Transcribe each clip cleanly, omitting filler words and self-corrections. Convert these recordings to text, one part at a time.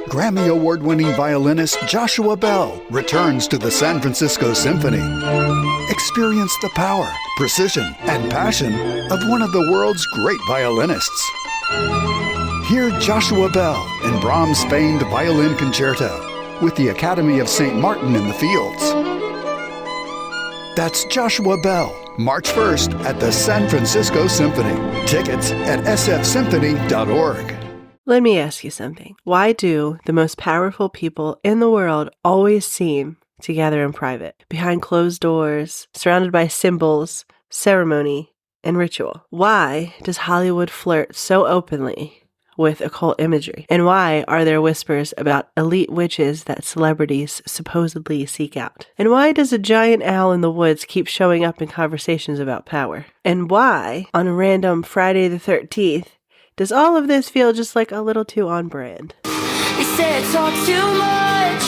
Grammy Award-winning violinist Joshua Bell returns to the San Francisco Symphony. Experience the power, precision, and passion of one of the world's great violinists. Hear Joshua Bell in Brahms' famed Violin Concerto with the Academy of St. Martin in the Fields. That's Joshua Bell, March 1st at the San Francisco Symphony. Tickets at sfsymphony.org. Let me ask you something. Why do the most powerful people in the world always seem to gather in private, behind closed doors, surrounded by symbols, ceremony, and ritual? Why does Hollywood flirt so openly with occult imagery? And why are there whispers about elite witches that celebrities supposedly seek out? And why does a giant owl in the woods keep showing up in conversations about power? And why, on a random Friday the 13th, does all of this feel just like a little too on brand? You say I talk too much,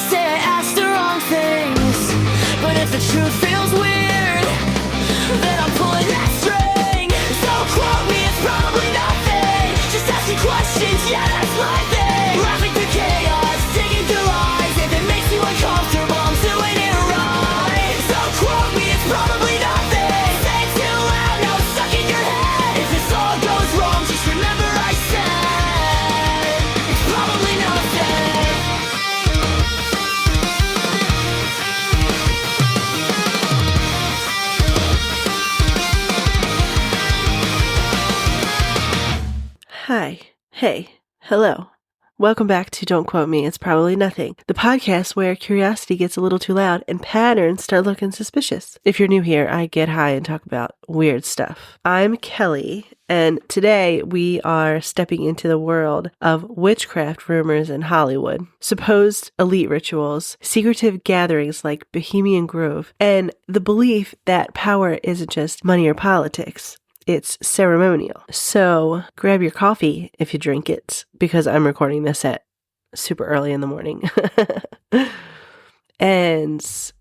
say I ask the wrong things, but if the truth feels weird, then I'm pulling that string. So quote me, it's probably nothing, just asking questions, yeah, that's my thing. Laughing through chaos, digging through lies, if it makes you uncomfortable, I'm doing it right. So quote me, it's probably nothing, say it too loud, now it's stuck in your head. If this all goes wrong, just remember I said it's probably nothing. Hi. Hey. Hello. Welcome back to Don't Quote Me, It's Probably Nothing, the podcast where curiosity gets a little too loud and patterns start looking suspicious. If you're new here, I get high and talk about weird stuff. I'm Kelly, and today we are stepping into the world of witchcraft rumors in Hollywood, supposed elite rituals, secretive gatherings like Bohemian Grove, and the belief that power isn't just money or politics. It's ceremonial. So grab your coffee if you drink it, because I'm recording this at super early in the morning. And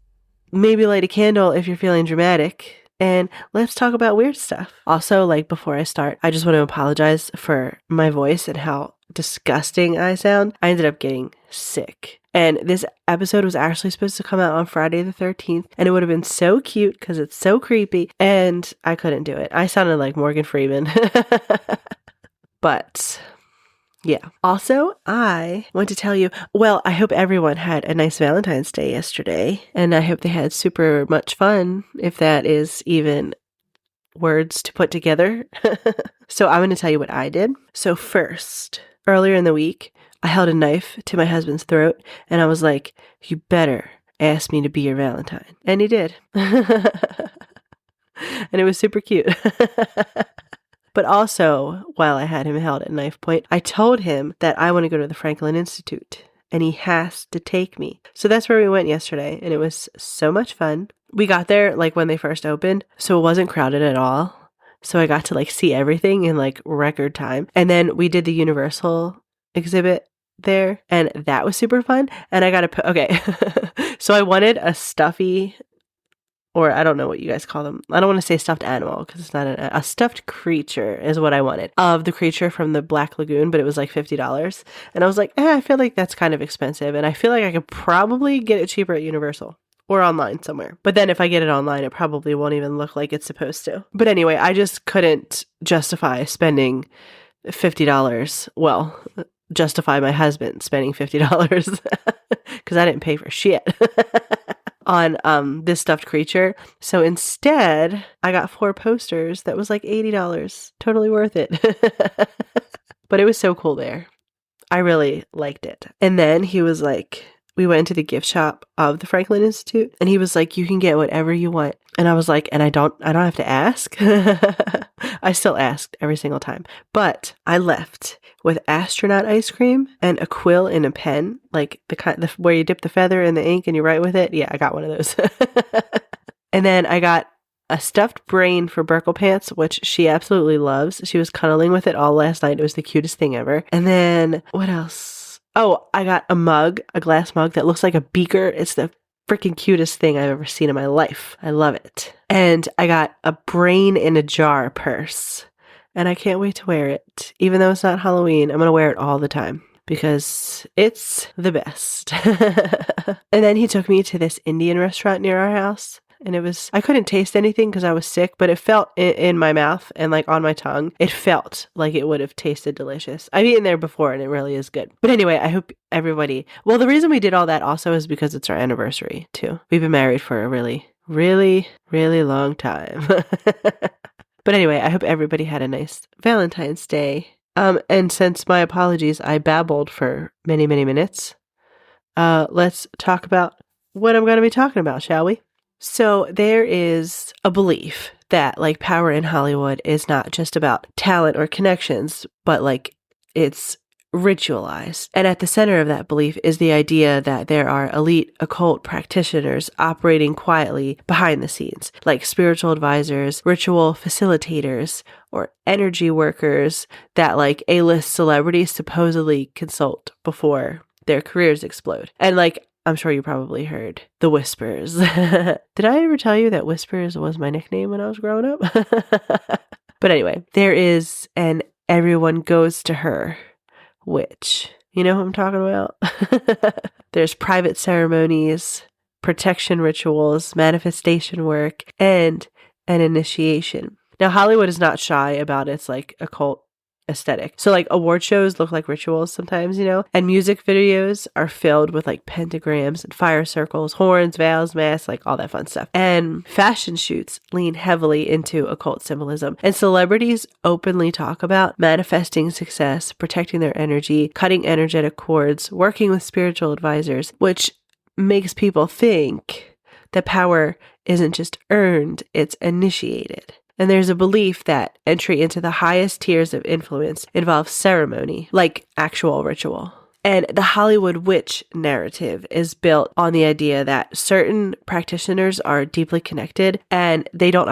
maybe light a candle if you're feeling dramatic. And let's talk about weird stuff. Also, before I start, I just want to apologize for my voice and how disgusting I sound. I ended up getting sick. And this episode was actually supposed to come out on Friday the 13th, and it would have been so cute because it's so creepy, and I couldn't do it. I sounded like Morgan Freeman. But yeah. Also, I want to tell you, I hope everyone had a nice Valentine's Day yesterday, and I hope they had super much fun, if that is even words to put together. So I'm going to tell you what I did. So first, earlier in the week, I held a knife to my husband's throat, and I was like, you better ask me to be your Valentine. And he did. And it was super cute. But also, while I had him held at knife point, I told him that I want to go to the Franklin Institute, and he has to take me. So that's where we went yesterday, and it was so much fun. We got there when they first opened, so it wasn't crowded at all. So I got to see everything in record time. And then we did the Universal exhibit there, and that was super fun. And I got to put, okay. So I wanted a stuffy, or I don't know what you guys call them. I don't want to say stuffed animal because it's not a stuffed creature is what I wanted of the creature from the Black Lagoon, but it was $50. And I was like, I feel like that's kind of expensive. And I feel like I could probably get it cheaper at Universal or online somewhere. But then if I get it online, it probably won't even look like it's supposed to. But anyway, I just couldn't justify spending $50. Well, justify my husband spending $50 because I didn't pay for shit on this stuffed creature. So instead, I got 4 posters that was $80. Totally worth it. But it was so cool there. I really liked it. And then he was like, we went into the gift shop of the Franklin Institute, and he was like, you can get whatever you want. And I was like, and I don't have to ask. I still asked every single time, but I left with astronaut ice cream and a quill and a pen, like the kind where you dip the feather in the ink and you write with it. Yeah, I got one of those. And then I got a stuffed brain for Burkle Pants, which she absolutely loves. She was cuddling with it all last night. It was the cutest thing ever. And then what else? Oh, I got a mug, a glass mug that looks like a beaker. It's the freaking cutest thing I've ever seen in my life. I love it. And I got a brain in a jar purse. And I can't wait to wear it. Even though it's not Halloween, I'm going to wear it all the time. because it's the best. And then he took me to this Indian restaurant near our house. And I couldn't taste anything because I was sick, but it felt in my mouth and like on my tongue. It felt like it would have tasted delicious. I've eaten there before and it really is good. But anyway, I hope everybody, well, the reason we did all that also is because it's our anniversary too. We've been married for a really, really, really long time. But anyway, I hope everybody had a nice Valentine's Day. And since my apologies, I babbled for many, many minutes. Let's talk about what I'm going to be talking about, shall we? So there is a belief that like power in Hollywood is not just about talent or connections, but like it's ritualized. And at the center of that belief is the idea that there are elite occult practitioners operating quietly behind the scenes, like spiritual advisors, ritual facilitators, or energy workers that like A-list celebrities supposedly consult before their careers explode. And like, I'm sure you probably heard the Whispers. Did I ever tell you that Whispers was my nickname when I was growing up? But anyway, there is an everyone goes to her witch. You know who I'm talking about? There's private ceremonies, protection rituals, manifestation work, and an initiation. Now, Hollywood is not shy about its like occult aesthetic. So like award shows look like rituals sometimes, you know, and music videos are filled with like pentagrams and fire circles, horns, veils, masks, like all that fun stuff. And fashion shoots lean heavily into occult symbolism. And celebrities openly talk about manifesting success, protecting their energy, cutting energetic cords, working with spiritual advisors, which makes people think that power isn't just earned, it's initiated. And there's a belief that entry into the highest tiers of influence involves ceremony, like actual ritual. And the Hollywood witch narrative is built on the idea that certain practitioners are deeply connected and they don't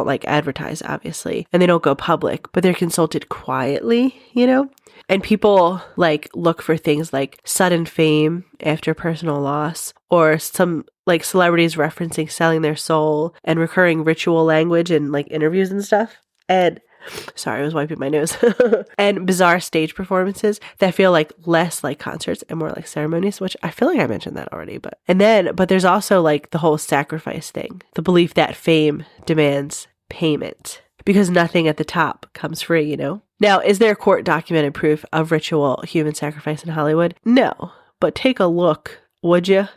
like advertise, obviously, and they don't go public, but they're consulted quietly, you know? And people like look for things like sudden fame after personal loss, or some like celebrities referencing selling their soul and recurring ritual language in like interviews and stuff. And sorry, I was wiping my nose. And bizarre stage performances that feel like less like concerts and more like ceremonies, which I feel like I mentioned that already. But there's also like the whole sacrifice thing, the belief that fame demands payment because nothing at the top comes free, you know? Now, is there court documented proof of ritual human sacrifice in Hollywood? No, but take a look, would you,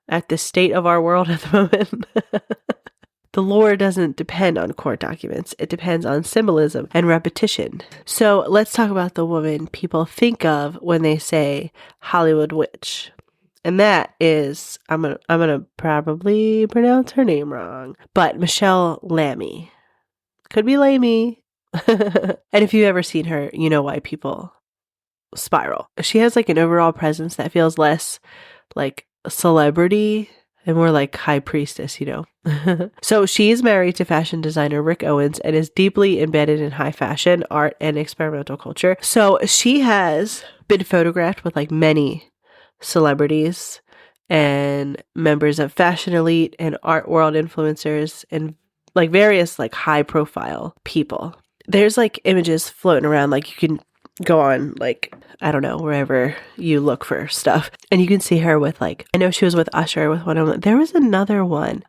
at the state of our world at the moment? The lore doesn't depend on court documents. It depends on symbolism and repetition. So let's talk about the woman people think of when they say Hollywood witch. And that is, I'm gonna probably pronounce her name wrong, but Michelle Lamy. Could be Lamy. And if you've ever seen her, you know why people spiral. She has like an overall presence that feels less like a celebrity and more like high priestess, you know. So she is married to fashion designer Rick Owens and is deeply embedded in high fashion, art, and experimental culture. So she has been photographed with like many celebrities and members of fashion elite and art world influencers and like various like high profile people. There's like images floating around, like you can go on like, I don't know, wherever you look for stuff. And you can see her with like, I know she was with Usher with one of them. There was another one.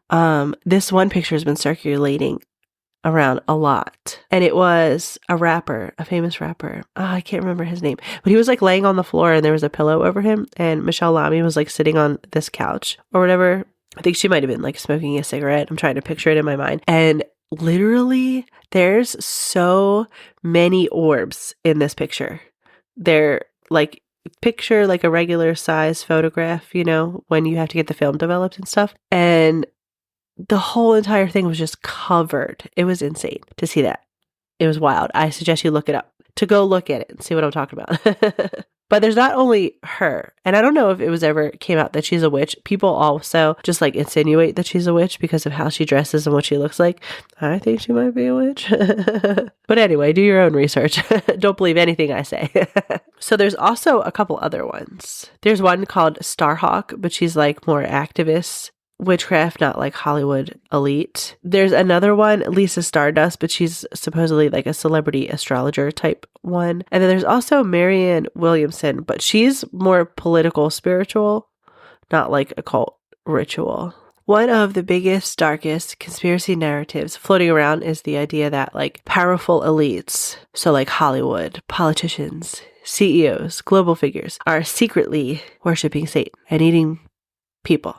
This one picture has been circulating around a lot. And it was a rapper, a famous rapper. Oh, I can't remember his name. But he was like laying on the floor and there was a pillow over him. And Michelle Lamy was like sitting on this couch or whatever. I think she might have been like smoking a cigarette. I'm trying to picture it in my mind. And literally, there's so many orbs in this picture. They're like, picture like a regular size photograph, you know, when you have to get the film developed and stuff. And the whole entire thing was just covered. It was insane to see that. It was wild. I suggest you look it up, to go look at it and see what I'm talking about. But there's not only her, and I don't know if it was ever came out that she's a witch. People also just like insinuate that she's a witch because of how she dresses and what she looks like. I think she might be a witch. But anyway, do your own research. Don't believe anything I say. So there's also a couple other ones. There's one called Starhawk, but she's like more activist witchcraft, not like Hollywood elite. There's another one, Lisa Stardust, but she's supposedly like a celebrity astrologer type one. And then there's also Marianne Williamson, but she's more political, spiritual, not like occult ritual. One of the biggest, darkest conspiracy narratives floating around is the idea that like powerful elites, so like Hollywood, politicians, CEOs, global figures, are secretly worshiping Satan and eating people.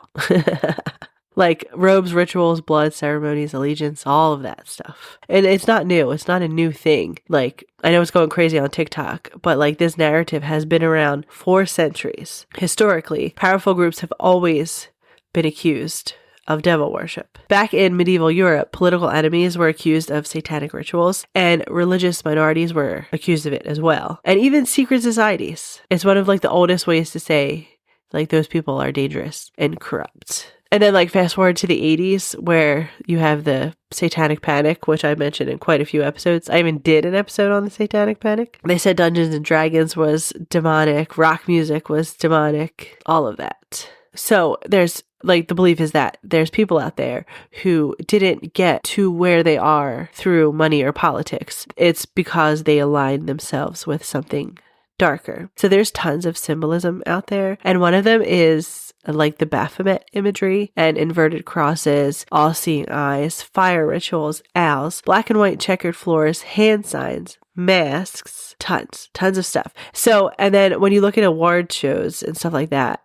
Like robes, rituals, blood, ceremonies, allegiance, all of that stuff. And it's not new. It's not a new thing. Like, I know it's going crazy on TikTok, but like this narrative has been around for centuries. Historically, powerful groups have always been accused of devil worship. Back in medieval Europe, political enemies were accused of satanic rituals, and religious minorities were accused of it as well. And even secret societies. It's one of like the oldest ways to say like those people are dangerous and corrupt. And then like fast forward to the 80s where you have the Satanic Panic, which I mentioned in quite a few episodes. I even did an episode on the Satanic Panic. They said Dungeons and Dragons was demonic, rock music was demonic, all of that. So there's like the belief is that there's people out there who didn't get to where they are through money or politics. It's because they aligned themselves with something darker. So there's tons of symbolism out there. And one of them is like the Baphomet imagery and inverted crosses, all-seeing eyes, fire rituals, owls, black and white checkered floors, hand signs, masks, tons of stuff. So, and then when you look at award shows and stuff like that,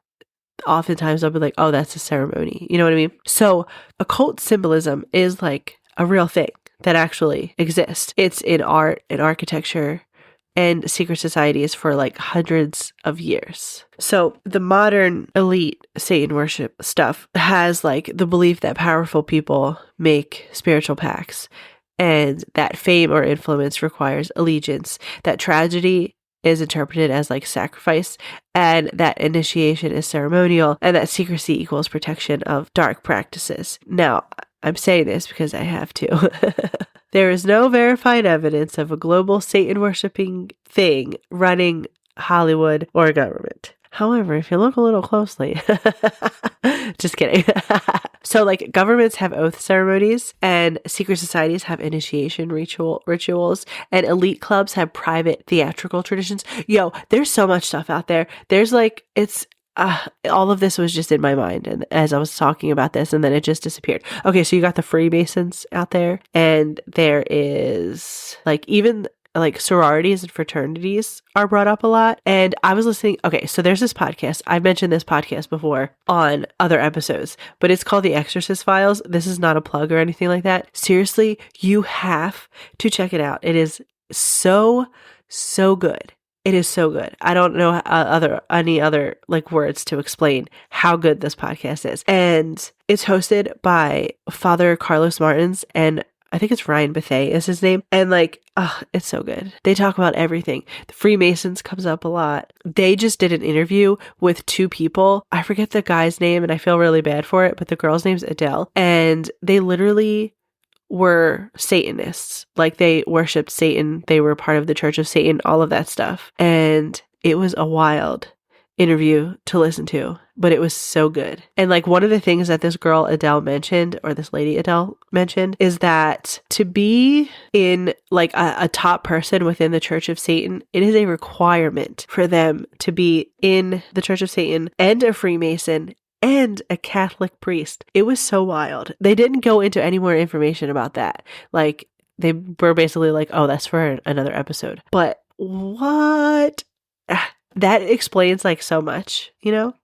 oftentimes I'll be like, oh, that's a ceremony. You know what I mean? So occult symbolism is like a real thing that actually exists. It's in art and architecture and secret societies for like hundreds of years. So the modern elite Satan worship stuff has like the belief that powerful people make spiritual pacts and that fame or influence requires allegiance, that tragedy is interpreted as like sacrifice, and that initiation is ceremonial, and that secrecy equals protection of dark practices. Now, I'm saying this because I have to. There is no verified evidence of a global Satan-worshipping thing running Hollywood or government. However, if you look a little closely, just kidding. So like governments have oath ceremonies and secret societies have initiation rituals and elite clubs have private theatrical traditions. Yo, there's so much stuff out there. There's like, it's all of this was just in my mind and as I was talking about this and then it just disappeared. Okay, so you got the Freemasons out there and there is like even like sororities and fraternities are brought up a lot. And I was listening. Okay, so there's this podcast. I've mentioned this podcast before on other episodes, but it's called The Exorcist Files. This is not a plug or anything like that. Seriously, you have to check it out. It is so good. It is so good. I don't know any other like words to explain how good this podcast is. And it's hosted by Father Carlos Martins and I think it's Ryan Bethea is his name. And like, it's so good. They talk about everything. The Freemasons comes up a lot. They just did an interview with two people. I forget the guy's name and I feel really bad for it, but the girl's name's Adele. And they literally were Satanists. Like they worshipped Satan. They were part of the Church of Satan, all of that stuff. And it was a wild interview to listen to, but it was so good. And like one of the things that this girl Adele mentioned, or this lady Adele mentioned, is that to be in like a top person within the Church of Satan, it is a requirement for them to be in the Church of Satan and a Freemason and a Catholic priest. It was so wild. They didn't go into any more information about that. Like they were basically like, oh, that's for another episode. But what? That explains like so much, you know?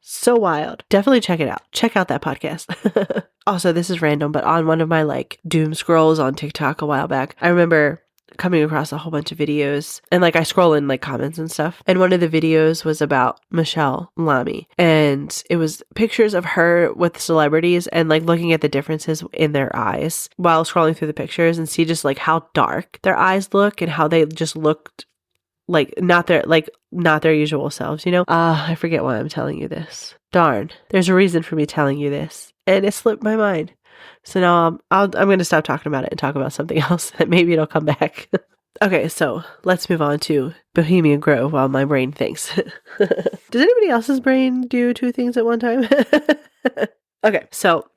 So wild. Definitely check it out. Check out that podcast. Also, this is random, but on one of my like doom scrolls on TikTok a while back, I remember coming across a whole bunch of videos and like I scroll in like comments and stuff. And one of the videos was about Michelle Lamy and it was pictures of her with celebrities and like looking at the differences in their eyes while scrolling through the pictures and see just like how dark their eyes look and how they just looked like not their usual selves, you know? I forget why I'm telling you this. Darn. There's a reason for me telling you this. And it slipped my mind. So now I'm going to stop talking about it and talk about something else that maybe it'll come back. Okay, so let's move on to Bohemian Grove while my brain thinks. Does anybody else's brain do two things at one time? Okay, so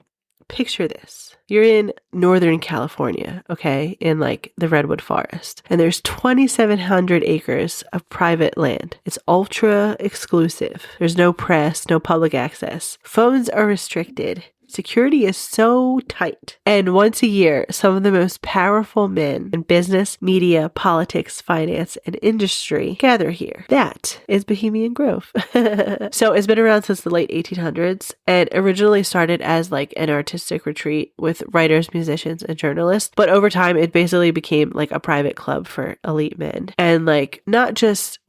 picture this. You're in Northern California, okay, in like the redwood forest, and there's 2,700 acres of private land. It's ultra exclusive. There's no press, no public access. Phones are restricted. Security is so tight. And once a year, some of the most powerful men in business, media, politics, finance, and industry gather here. That is Bohemian Grove. So it's been around since the late 1800s and originally started as like an artistic retreat with writers, musicians, and journalists. But over time, it basically became like a private club for elite men. And like not just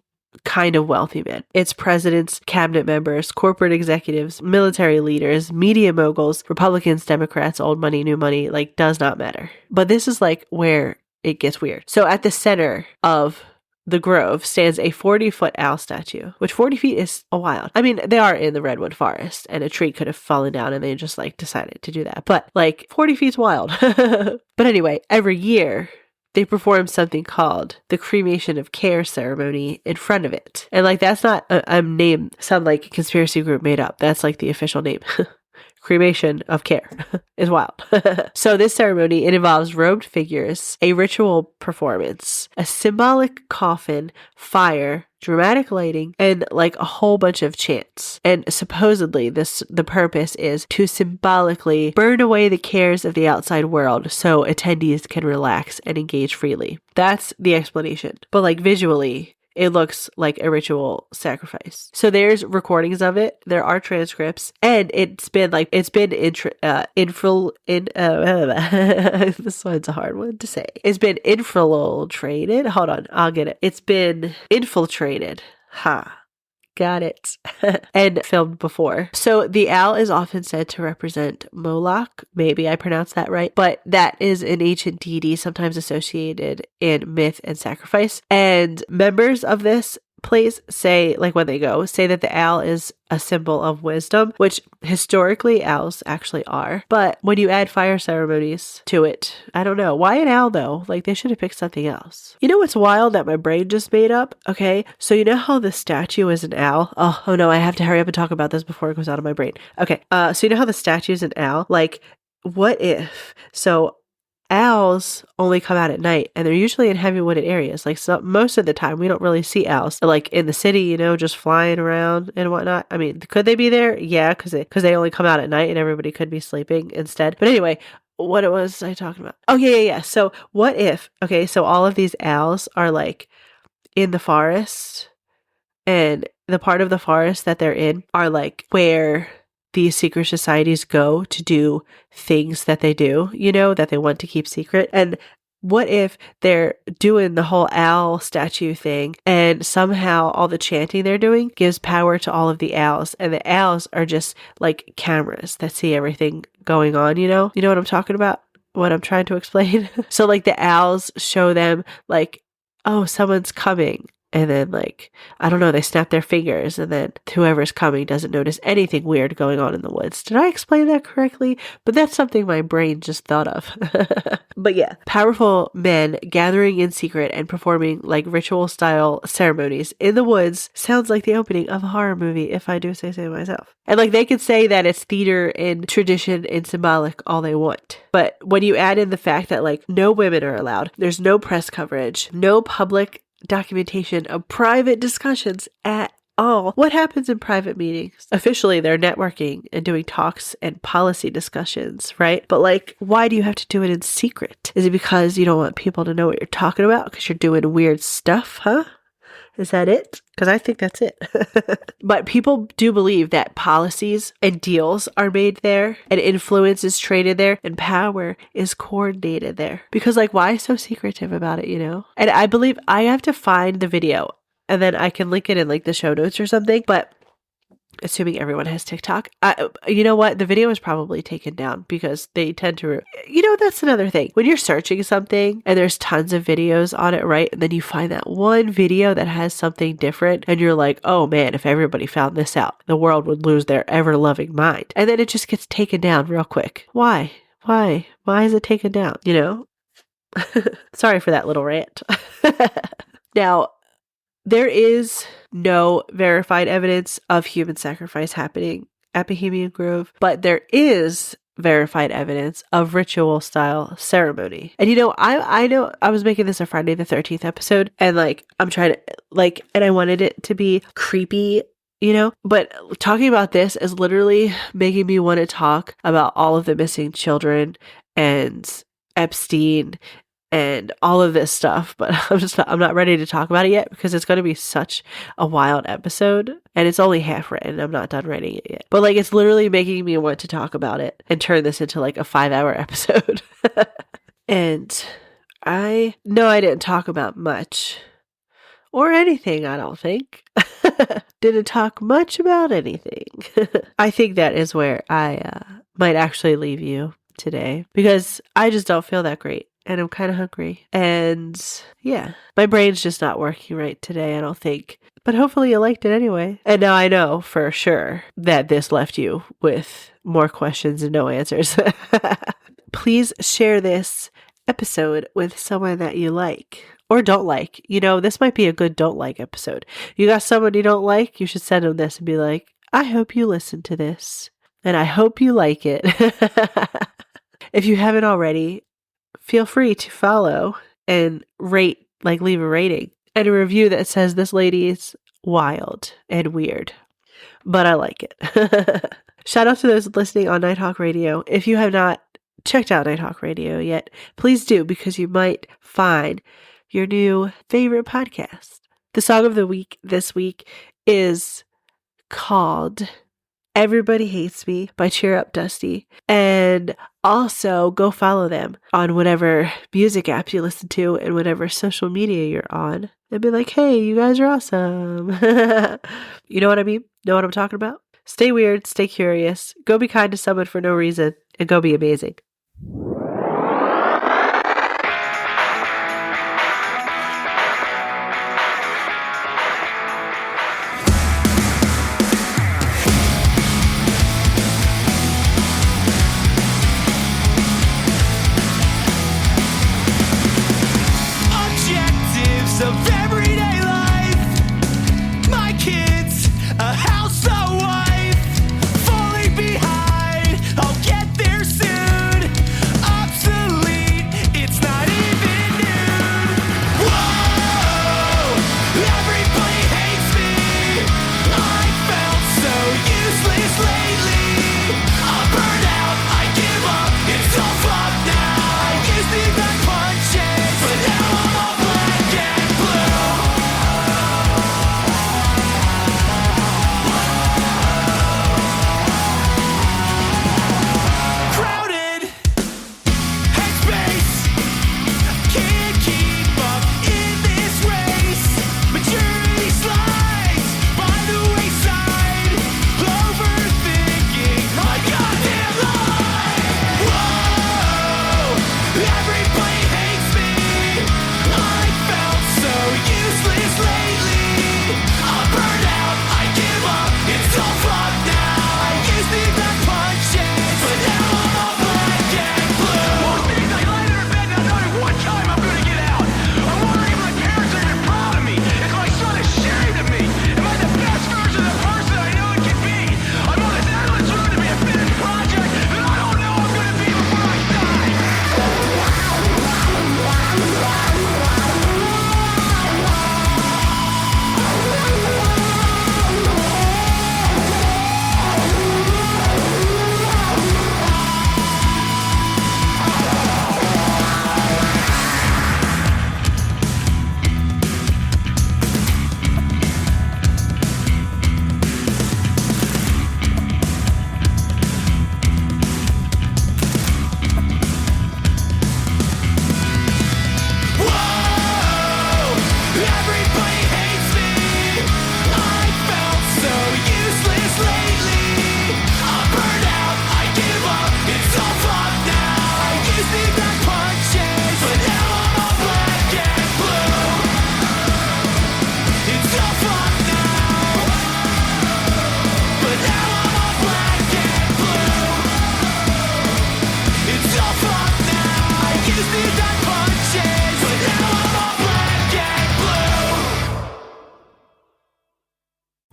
kind of wealthy men. It's presidents, cabinet members, corporate executives, military leaders, media moguls, Republicans, Democrats, old money, new money, like does not matter. But this is like where it gets weird. So at the center of the grove stands a 40-foot owl statue, which 40 feet is a wild. I mean, they are in the redwood forest and a tree could have fallen down and they just like decided to do that. But like 40 feet's wild. But anyway, every year, they perform something called the cremation of care ceremony in front of it. And like, that's not a name some like conspiracy group made up. That's like the official name. Cremation of care is wild. So this ceremony, it involves robed figures, a ritual performance, a symbolic coffin, fire, dramatic lighting, and like a whole bunch of chants. And supposedly the purpose is to symbolically burn away the cares of the outside world so attendees can relax and engage freely. That's the explanation. But like visually, it looks like a ritual sacrifice. So there's recordings of it. There are transcripts, and this one's a hard one to say. It's been infiltrated. Hold on, I'll get it. It's been infiltrated. Got it. And filmed before. So the owl is often said to represent Moloch. Maybe I pronounced that right. But that is an ancient deity sometimes associated in myth and sacrifice. And members of this place say, like when they go, say that the owl is a symbol of wisdom, which historically owls actually are. But when you add fire ceremonies to it, I don't know. Why an owl though? Like they should have picked something else. You know what's wild that my brain just made up? Okay, so you know how the statue is an owl? Oh no, I have to hurry up and talk about this before it goes out of my brain. Okay, so you know how the statue is an owl? Like, what if? So owls only come out at night and they're usually in heavy wooded areas. Like most of the time we don't really see owls like in the city, you know, just flying around and whatnot. I mean, could they be there? Yeah, because they only come out at night and everybody could be sleeping instead. But anyway, what was I talking about? Oh yeah. So what if, okay, so all of these owls are like in the forest and the part of the forest that they're in are like where these secret societies go to do things that they do, you know, that they want to keep secret. And what if they're doing the whole owl statue thing and somehow all the chanting they're doing gives power to all of the owls and the owls are just like cameras that see everything going on, you know? You know what I'm talking about? What I'm trying to explain? So like the owls show them like, oh, someone's coming. And then, like, I don't know, they snap their fingers and then whoever's coming doesn't notice anything weird going on in the woods. Did I explain that correctly? But that's something my brain just thought of. But yeah, powerful men gathering in secret and performing like ritual style ceremonies in the woods sounds like the opening of a horror movie, if I do say so myself. And like they could say that it's theater and tradition and symbolic all they want. But when you add in the fact that like no women are allowed, there's no press coverage, no public documentation of private discussions at all. What happens in private meetings? Officially, they're networking and doing talks and policy discussions, right? But like, why do you have to do it in secret? Is it because you don't want people to know what you're talking about because you're doing weird stuff, huh? Is that it? Because I think that's it. But people do believe that policies and deals are made there and influence is traded there and power is coordinated there. Because like, why so secretive about it, you know? And I believe I have to find the video and then I can link it in like the show notes or something. But assuming everyone has TikTok, you know what? The video is probably taken down because they tend to, you know, that's another thing. When you're searching something and there's tons of videos on it, right? And then you find that one video that has something different and you're like, oh man, if everybody found this out, the world would lose their ever-loving mind. And then it just gets taken down real quick. Why? Why is it taken down? You know? Sorry for that little rant. Now, there is no verified evidence of human sacrifice happening at Bohemian Grove, but there is verified evidence of ritual style ceremony. And I know I was making this a Friday the 13th episode, and like I'm trying to and I wanted it to be creepy, but talking about this is literally making me want to talk about all of the missing children and Epstein and all of this stuff, but I'm not ready to talk about it yet because it's going to be such a wild episode, and it's only half written. I'm not done writing it yet, but it's literally making me want to talk about it and turn this into a 5-hour episode. And I know I didn't talk about much or anything, I don't think. Didn't talk much about anything. I think that is where I might actually leave you today, because I just don't feel that great. And I'm kind of hungry. And yeah, my brain's just not working right today, I don't think. But hopefully you liked it anyway. And now I know for sure that this left you with more questions and no answers. Please share this episode with someone that you like or don't like. This might be a good don't like episode. You got someone you don't like, you should send them this and be like, I hope you listen to this. And I hope you like it. If you haven't already, feel free to follow and rate, leave a rating and a review that says this lady is wild and weird, but I like it. Shout out to those listening on Nighthawk Radio. If you have not checked out Nighthawk Radio yet, please do, because you might find your new favorite podcast. The song of the week this week is called Everybody Hates Me by Cheer Up Dusty. And also go follow them on whatever music app you listen to and whatever social media you're on, and be like, hey, you guys are awesome. You know what I mean? Know what I'm talking about? Stay weird, stay curious, go be kind to someone for no reason, and go be amazing. Of everyday life, my kids, a house, a wife, falling behind, I'll get there soon.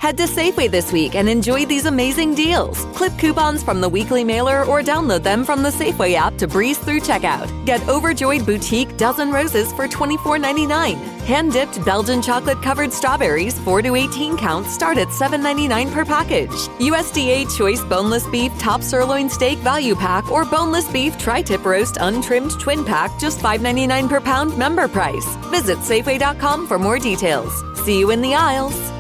Head to Safeway this week and enjoy these amazing deals. Clip coupons from the weekly mailer or download them from the Safeway app to breeze through checkout. Get Overjoyed Boutique Dozen Roses for $24.99. Hand-dipped Belgian chocolate-covered strawberries 4 to 18 counts start at $7.99 per package. USDA Choice Boneless Beef Top Sirloin Steak Value Pack or Boneless Beef Tri-Tip Roast Untrimmed Twin Pack just $5.99 per pound member price. Visit Safeway.com for more details. See you in the aisles.